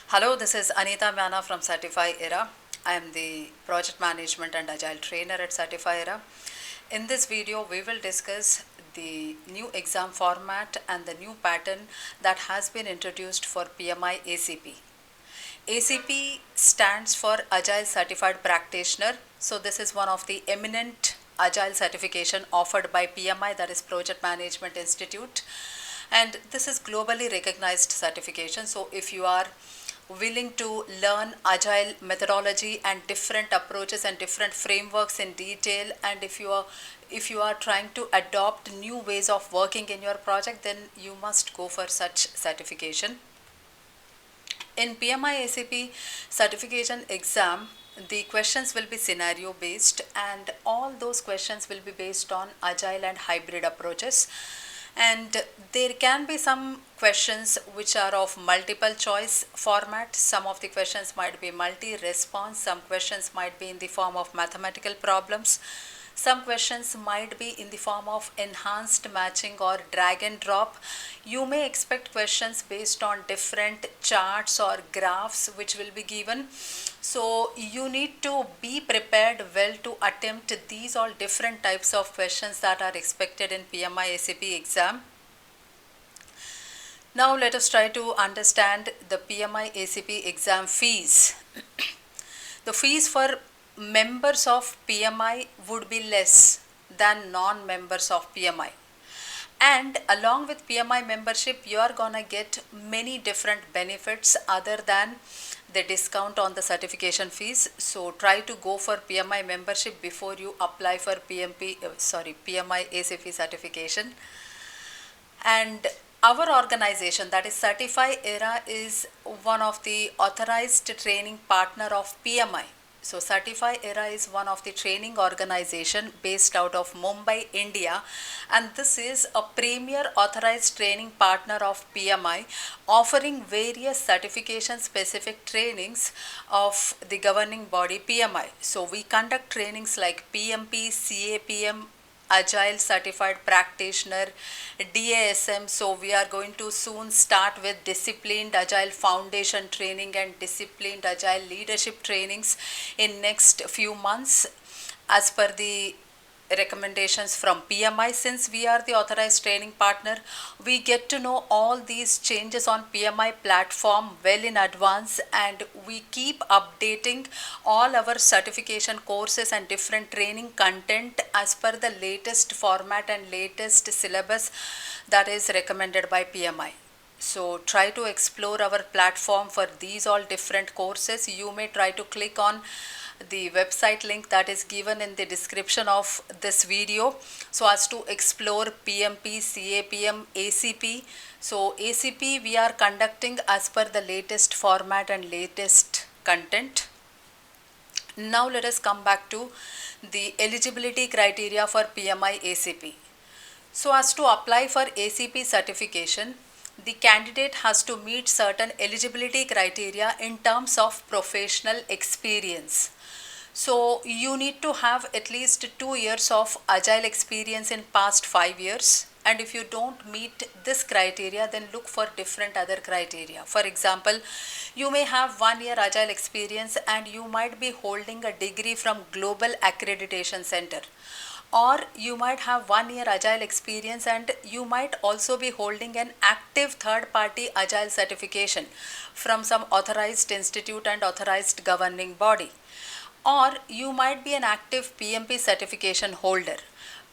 Hello, this is Anita Mana from Certify Era. I am the Project Management and Agile Trainer at Certify Era. In this video, we will discuss the new exam format and the new pattern that has been introduced for PMI ACP. ACP stands for Agile Certified Practitioner. So this is one of the eminent Agile certification offered by PMI, that is Project Management Institute. And this is globally recognized certification. So if you are willing to learn agile methodology and different approaches and different frameworks in detail, and if you are trying to adopt new ways of working in your project, then you must go for such certification. In PMI ACP certification exam, the questions will be scenario based, and all those questions will be based on agile and hybrid approaches. And there can be some questions which are of multiple choice format. Some of the questions might be multi-response, some questions might be in the form of mathematical problems, some questions might be in the form of enhanced matching or drag and drop. You may expect questions based on different charts or graphs which will be given. So you need to be prepared well to attempt these all different types of questions that are expected in PMI ACP exam. Now let us try to understand the PMI ACP exam fees. The fees for members of PMI would be less than non-members of PMI. And along with PMI membership, you are gonna get many different benefits other than the discount on the certification fees. So try to go for PMI membership before you apply for PMI ACP certification. And our organization, that is Certify Era, is one of the authorized training partner of PMI. So Certify Era is one of the training organization based out of Mumbai, India, and this is a premier authorized training partner of PMI, offering various certification specific trainings of the governing body PMI. So we conduct trainings like PMP, CAPM, Agile Certified Practitioner, DASM. So we are going to soon start with Disciplined Agile Foundation training and Disciplined Agile Leadership trainings in next few months as per the recommendations from PMI. Since we are the authorized training partner, we get to know all these changes on PMI platform well in advance, and we keep updating all our certification courses and different training content as per the latest format and latest syllabus that is recommended by PMI. So try to explore our platform for these all different courses. You may try to click on the website link that is given in the description of this video so as to explore PMP, CAPM, ACP. So ACP we are conducting as per the latest format and latest content. Now let us come back to the eligibility criteria for PMI ACP. So as to apply for ACP certification, the candidate has to meet certain eligibility criteria in terms of professional experience. So you need to have at least 2 years of agile experience in past 5 years. And if you don't meet this criteria, then look for different other criteria. For example, you may have 1 year agile experience and you might be holding a degree from Global Accreditation Center. Or you might have 1 year agile experience and you might also be holding an active third party agile certification from some authorized institute and authorized governing body. Or you might be an active PMP certification holder.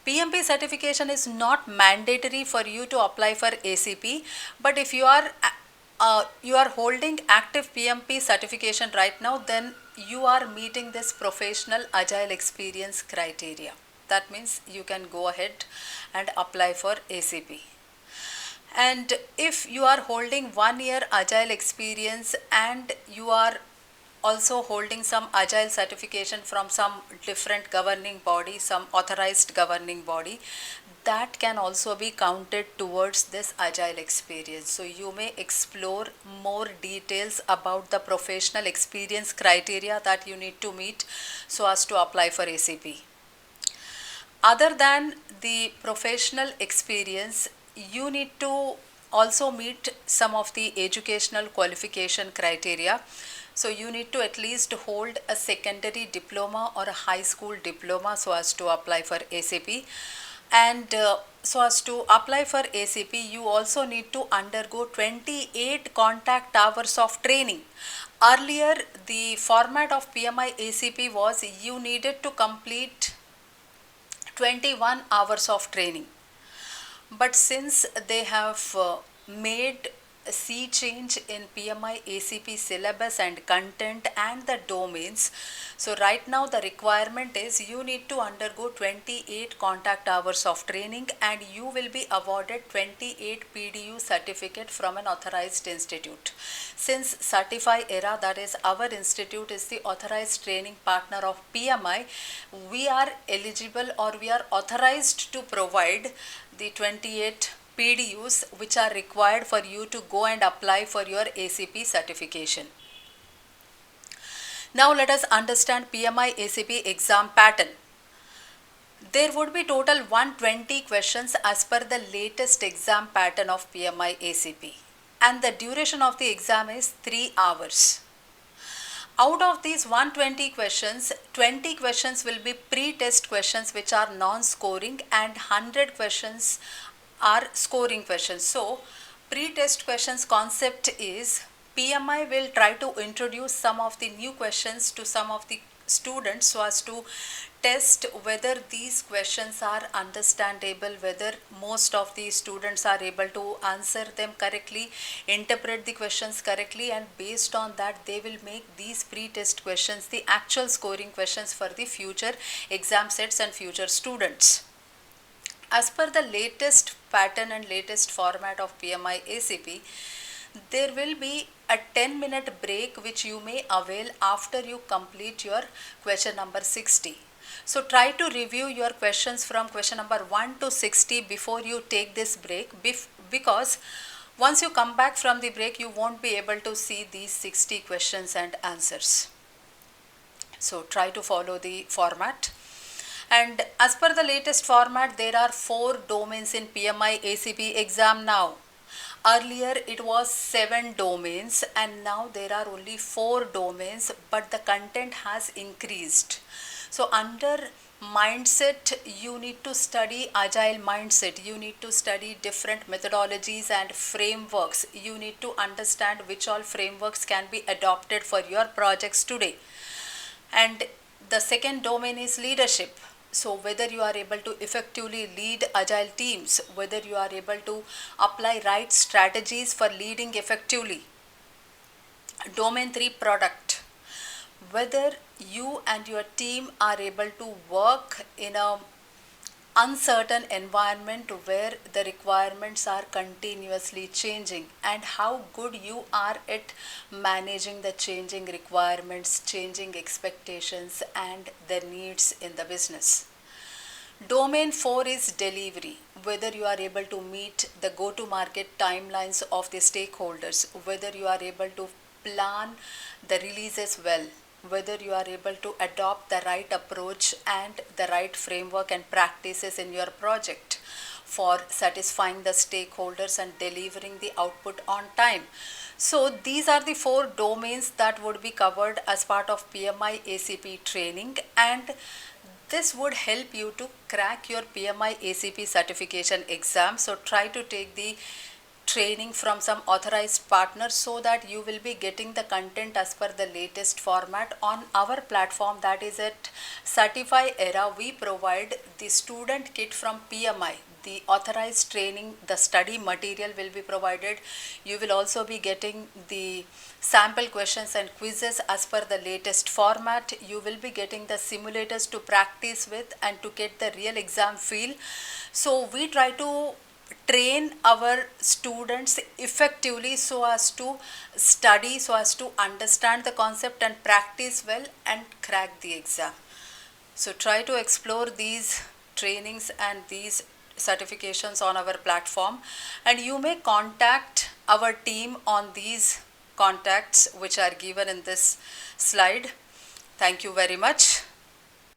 PMP certification is not mandatory for you to apply for ACP, but if you are holding active PMP certification right now, then you are meeting this professional agile experience criteria. That means you can go ahead and apply for ACP. And if you are holding 1 year agile experience and you are also holding some agile certification from some different governing body, some authorized governing body, that can also be counted towards this agile experience. So you may explore more details about the professional experience criteria that you need to meet so as to apply for ACP. Other than the professional experience, you need to also meet some of the educational qualification criteria. So you need to at least hold a secondary diploma or a high school diploma so as to apply for ACP. And so as to apply for ACP, you also need to undergo 28 contact hours of training. Earlier, the format of PMI ACP was you needed to complete 21 hours of training. But since they have made a sea change in PMI ACP syllabus and content and the domains, so right now the requirement is you need to undergo 28 contact hours of training and you will be awarded 28 PDU certificate from an authorized institute. Since Certify Era, that is our institute, is the authorized training partner of PMI, we are eligible or we are authorized to provide the 28 PDUs which are required for you to go and apply for your ACP certification. Now let us understand PMI ACP exam pattern. There would be total 120 questions as per the latest exam pattern of PMI ACP, and the duration of the exam is 3 hours. Out of these 120 questions, 20 questions will be pre-test questions which are non-scoring and 100 questions are scoring questions. So, pre-test questions concept is PMI will try to introduce some of the new questions to some of the students so as to test whether these questions are understandable, whether most of the students are able to answer them correctly, interpret the questions correctly, and based on that they will make these pre-test questions the actual scoring questions for the future exam sets and future students. As per the latest pattern and latest format of PMI ACP, there will be a 10-minute break which you may avail after you complete your question number 60. So try to review your questions from question number 1 to 60 before you take this break, because once you come back from the break you won't be able to see these 60 questions and answers. So try to follow the format. And as per the latest format, there are 4 domains in PMI ACP exam now. Earlier it was 7 domains and now there are only 4 domains, but the content has increased. So under mindset, you need to study agile mindset, you need to study different methodologies and frameworks, you need to understand which all frameworks can be adopted for your projects today. And the second domain is leadership. So whether you are able to effectively lead agile teams, whether you are able to apply right strategies for leading effectively. Domain 3, product. Whether you and your team are able to work in a uncertain environment where the requirements are continuously changing, and how good you are at managing the changing requirements, changing expectations and the needs in the business. Domain 4 is delivery. Whether you are able to meet the go-to-market timelines of the stakeholders, whether you are able to plan the releases well, whether you are able to adopt the right approach and the right framework and practices in your project for satisfying the stakeholders and delivering the output on time. So these are the 4 domains that would be covered as part of PMI ACP training, and this would help you to crack your PMI ACP certification exam. So try to take the training from some authorized partners so that you will be getting the content as per the latest format on our platform, that is at Certify Era. We provide the student kit from PMI, the authorized training, the study material will be provided. You will also be getting the sample questions and quizzes as per the latest format. You will be getting the simulators to practice with and to get the real exam feel. So we try to train our students effectively so as to study, so as to understand the concept and practice well and crack the exam. So try to explore these trainings and these certifications on our platform, and you may contact our team on these contacts which are given in this slide. Thank you very much.